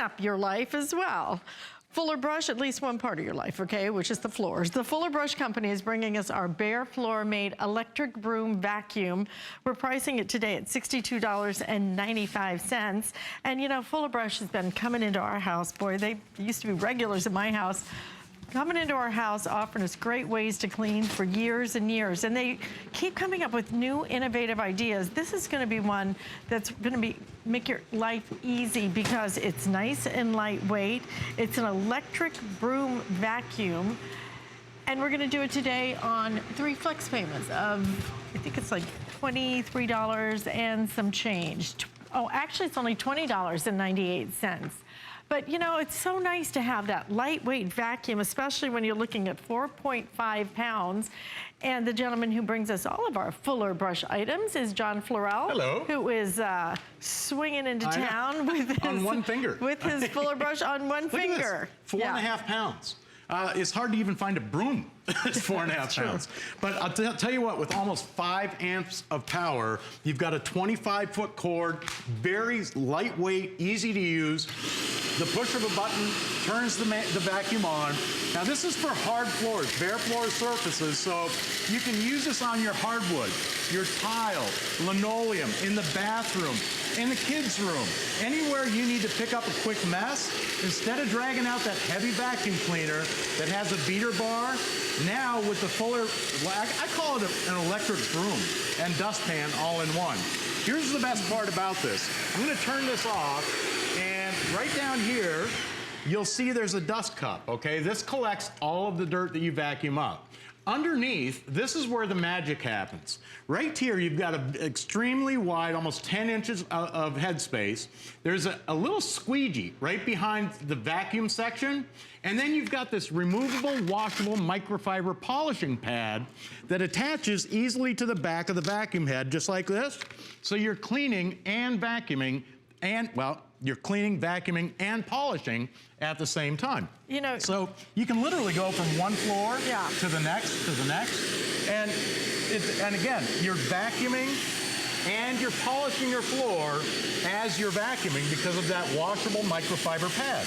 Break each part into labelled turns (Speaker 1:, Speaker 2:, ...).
Speaker 1: up your life as well. Fuller Brush, at least one part of your life, okay, which is the floors. The Fuller Brush Company is bringing us our Bare Floor Maid electric broom vacuum. We're pricing it today at $62.95. And you know, Fuller Brush has been coming into our house. Boy, they used to be regulars in my house. Coming into our house, offering us great ways to clean for years and years. And they keep coming up with new innovative ideas. This is gonna be one that's gonna make your life easy because it's nice and lightweight. It's an electric broom vacuum. And we're gonna do it today on 3 flex payments of, I think it's like $23 and some change. Oh, actually it's only $20.98. But you know, it's so nice to have that lightweight vacuum, especially when you're looking at 4.5 pounds. And the gentleman who brings us all of our Fuller Brush items is John Florell.
Speaker 2: Hello.
Speaker 1: Who is swinging into town with his,
Speaker 2: on one finger.
Speaker 1: With his Fuller Brush on one finger.
Speaker 2: Look at this, 4.5 pounds. It's hard to even find a broom that's 4.5 pounds. But I'll tell you what, with almost 5 amps of power, you've got a 25-foot cord, very lightweight, easy to use. The push of a button turns the vacuum on. Now this is for hard floors, bare floor surfaces, so you can use this on your hardwood, your tile, linoleum, in the bathroom, in the kids' room, anywhere you need to pick up a quick mess. Instead of dragging out that heavy vacuum cleaner that has a beater bar, now with the Fuller, I call it an electric broom and dustpan all in one. Here's the best part about this. I'm gonna turn this off, and right down here, you'll see there's a dust cup, okay? This collects all of the dirt that you vacuum up. Underneath, this is where the magic happens. Right here, you've got an extremely wide, almost 10 inches of headspace. There's a little squeegee right behind the vacuum section. And then you've got this removable, washable microfiber polishing pad that attaches easily to the back of the vacuum head, just like this. So you're cleaning and vacuuming and, well, you're cleaning, vacuuming, and polishing at the same time. You know, so you can literally go from one floor to the next, and again, you're vacuuming and you're polishing your floor as you're vacuuming because of that washable microfiber pad.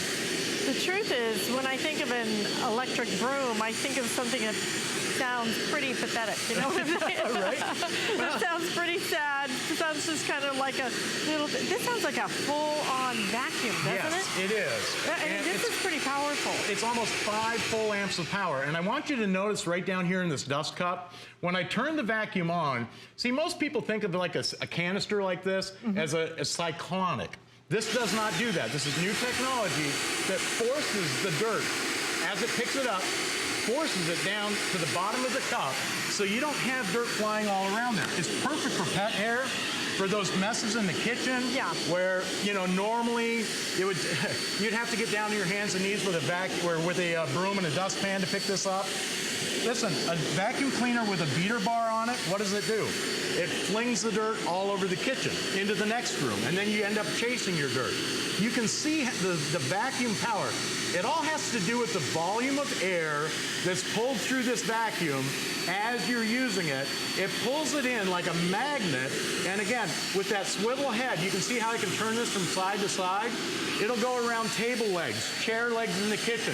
Speaker 1: The truth is, when I think of an electric broom, I think of something that sounds pretty pathetic, you know what I'm saying?
Speaker 2: Right?
Speaker 1: It sounds pretty sad. It sounds just kind of like a little, this sounds like a full-on vacuum, doesn't it?
Speaker 2: Yes, it is.
Speaker 1: And this is pretty powerful.
Speaker 2: It's almost 5 full amps of power. And I want you to notice right down here in this dust cup, when I turn the vacuum on, see, most people think of like a canister like this as a cyclonic. This does not do that. This is new technology that forces the dirt, as it picks it up, forces it down to the bottom of the cup so you don't have dirt flying all around there. It's perfect for pet hair, for those messes in the kitchen where, you know, normally it would, you'd have to get down to your hands and knees with a broom and a dustpan to pick this up. Listen, a vacuum cleaner with a beater bar on it, what does it do? It flings the dirt all over the kitchen into the next room, and then you end up chasing your dirt. You can see the vacuum power. It all has to do with the volume of air that's pulled through this vacuum as you're using it. It pulls it in like a magnet, and again, with that swivel head, you can see how I can turn this from side to side. It'll go around table legs, chair legs in the kitchen.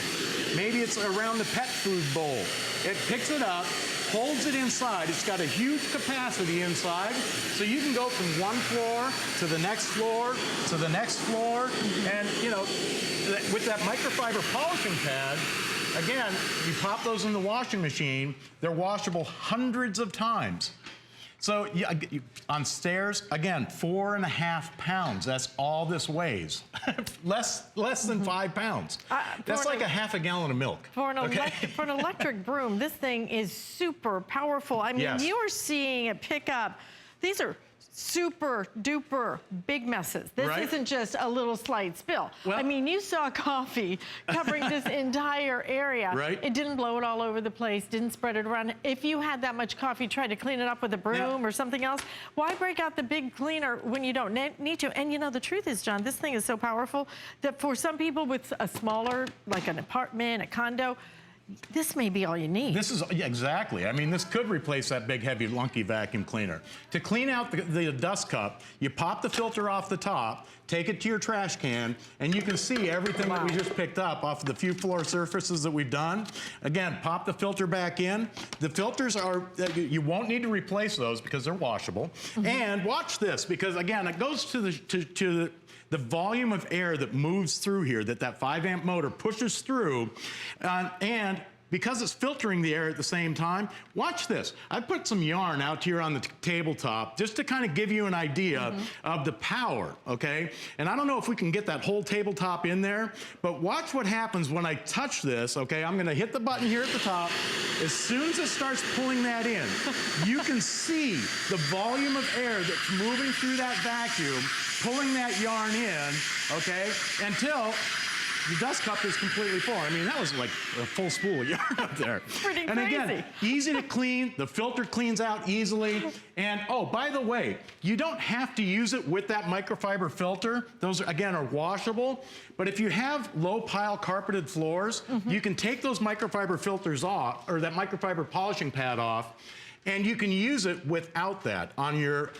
Speaker 2: Maybe it's around the pet food bowl. It picks it up, holds it inside. It's got a huge capacity inside, so you can go from one floor to the next floor to the next floor. And you know, with that microfiber polishing pad, again, you pop those in the washing machine, they're washable hundreds of times. So on stairs, again, 4.5 pounds. That's all this weighs. less than 5 pounds. That's like a half a gallon of milk.
Speaker 1: For an electric broom, this thing is super powerful. I mean, you are seeing it pick up. These are super duper big messes. This isn't just a little slight spill. Well, I mean, you saw coffee covering this entire area. It didn't blow it all over the place, didn't spread it around. If you had that much coffee, try to clean it up with a broom or something else. Why break out the big cleaner when you don't need to? And you know, the truth is, John, this thing is so powerful that for some people with a smaller, like an apartment, a condo, this may be all you need.
Speaker 2: This is, yeah, exactly. I mean, this could replace that big, heavy, lunky vacuum cleaner. To clean out the dust cup, you pop the filter off the top, take it to your trash can, and you can see everything that we just picked up off of the few floor surfaces that we've done. Again, pop the filter back in. The filters are, you won't need to replace those because they're washable. And watch this, because again, it goes to the volume of air that moves through here, that 5-amp motor pushes through, and because it's filtering the air at the same time, watch this. I put some yarn out here on the tabletop just to kind of give you an idea of the power, okay? And I don't know if we can get that whole tabletop in there, but watch what happens when I touch this, okay? I'm gonna hit the button here at the top. As soon as it starts pulling that in, you can see the volume of air that's moving through that vacuum, pulling that yarn in, okay, until the dust cup is completely full. I mean, that was like a full spool of yarn up there.
Speaker 1: Pretty
Speaker 2: and
Speaker 1: crazy.
Speaker 2: Again, easy to clean. The filter cleans out easily. And oh, by the way, you don't have to use it with that microfiber filter. Those, again, are washable. But if you have low pile carpeted floors, you can take those microfiber filters off, or that microfiber polishing pad off, and you can use it without that on your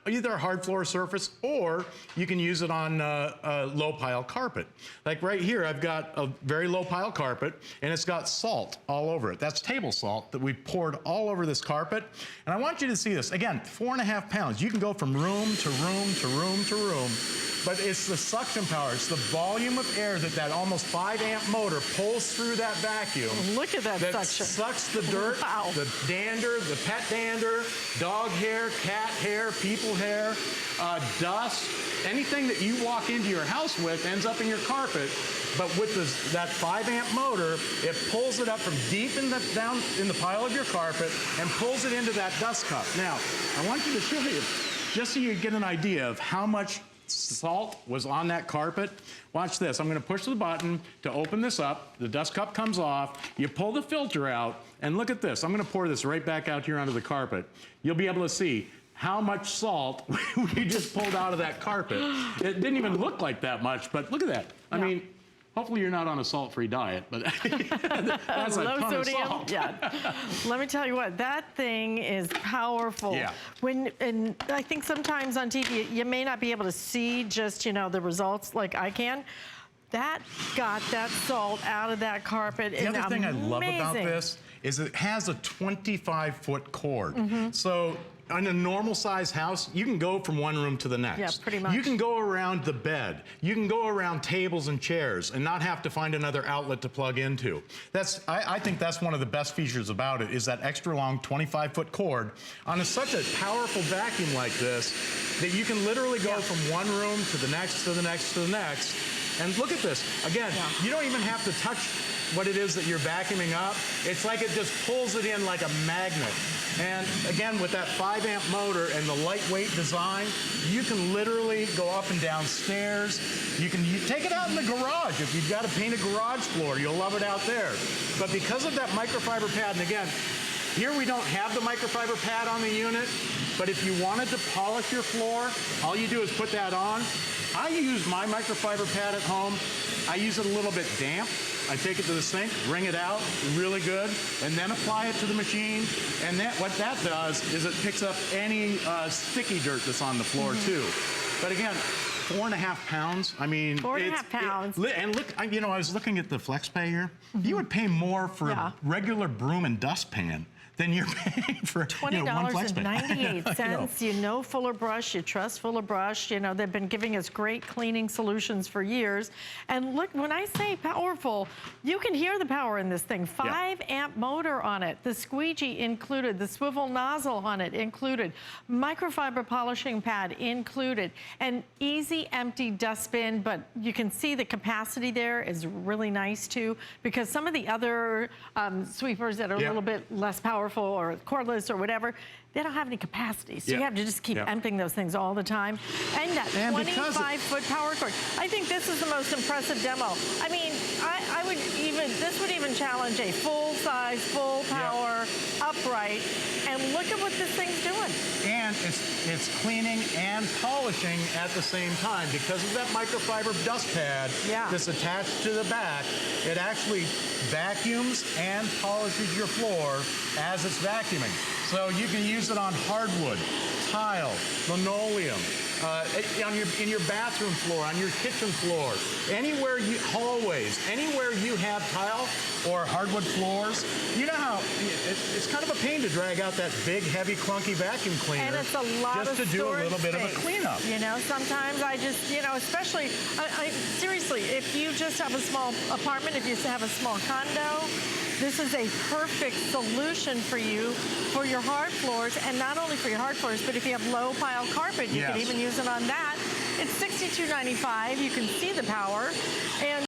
Speaker 2: either a hard floor surface, or you can use it on a low pile carpet. Like right here, I've got a very low pile carpet, and it's got salt all over it. That's table salt that we've poured all over this carpet. And I want you to see this. Again, 4.5 pounds. You can go from room to room to room to room, but it's the suction power. It's the volume of air that almost 5-amp motor pulls through that vacuum.
Speaker 1: Look at that suction.
Speaker 2: Sucks the dirt, the dander, the pet dander, dog hair, cat hair, people hair, dust, anything that you walk into your house with ends up in your carpet. But with that 5-amp motor, it pulls it up from deep down in the pile of your carpet and pulls it into that dust cup. Now, I want you to show you, just so you get an idea of how much salt was on that carpet. Watch this. I'm going to push the button to open this up. The dust cup comes off. You pull the filter out, and look at this. I'm going to pour this right back out here onto the carpet. You'll be able to see how much salt we just pulled out of that carpet. It didn't even look like that much, but look at that. I mean, hopefully you're not on a salt-free diet, but that's a
Speaker 1: low
Speaker 2: ton
Speaker 1: sodium.
Speaker 2: of salt.
Speaker 1: Yeah. Let me tell you what, that thing is powerful.
Speaker 2: Yeah.
Speaker 1: And I think sometimes on TV, you may not be able to see just, you know, the results like I can. That got that salt out of that carpet.
Speaker 2: The other thing I love about this is it has a 25-foot cord. So in a normal size house, you can go from one room to the next.
Speaker 1: Yeah, pretty much.
Speaker 2: You can go around the bed. You can go around tables and chairs and not have to find another outlet to plug into. I think that's one of the best features about it, is that extra long 25-foot cord on such a powerful vacuum like this that you can literally go from one room to the next, to the next, to the next. And look at this. Again, you don't even have to touch what it is that you're vacuuming up. It's like it just pulls it in like a magnet. And again, with that 5-amp motor and the lightweight design, you can literally go up and down stairs. You take it out in the garage. If you've got to paint a garage floor, you'll love it out there. But because of that microfiber pad, and again, here we don't have the microfiber pad on the unit, but if you wanted to polish your floor, all you do is put that on. I use my microfiber pad at home. I use it a little bit damp. I take it to the sink, wring it out, really good, and then apply it to the machine. And what that does is it picks up any sticky dirt that's on the floor too. But again, 4.5 pounds. I mean,
Speaker 1: 4.5 pounds.
Speaker 2: And look, you know, I was looking at the FlexPay here. You would pay more for a regular broom and dustpan than you're paying for
Speaker 1: $20.98. You know Fuller Brush, you trust Fuller Brush. You know, they've been giving us great cleaning solutions for years. And look, when I say powerful, you can hear the power in this thing. 5-amp motor on it, the squeegee included, the swivel nozzle on it included, microfiber polishing pad included, an easy empty dustbin, but you can see the capacity there is really nice too, because some of the other sweepers that are a little bit less powerful or cordless or whatever, they don't have any capacity. So you have to just keep emptying those things all the time. And that 25-foot power cord. I think this is the most impressive demo. I mean, I this would even challenge a full size, full power, upright, and look at what this thing's doing.
Speaker 2: And it's cleaning and polishing at the same time. Because of that microfiber dust pad that's attached to the back, it actually vacuums and polishes your floor as it's vacuuming. So you can use it on hardwood, tile, linoleum, in your bathroom floor, on your kitchen floor, hallways, anywhere you have tile or hardwood floors. You know how it's kind of a pain to drag out that big, heavy, clunky vacuum cleaner.
Speaker 1: And it's a lot
Speaker 2: just
Speaker 1: of
Speaker 2: to do a
Speaker 1: storage
Speaker 2: little bit of a
Speaker 1: space.
Speaker 2: cleanup.
Speaker 1: You know, sometimes I just, especially, seriously, if you just have a small apartment, if you have a small condo, this is a perfect solution for you for your hard floors, and not only for your hard floors, but if you have low pile carpet, you can even use it on that. It's $62.95. You can see the power. And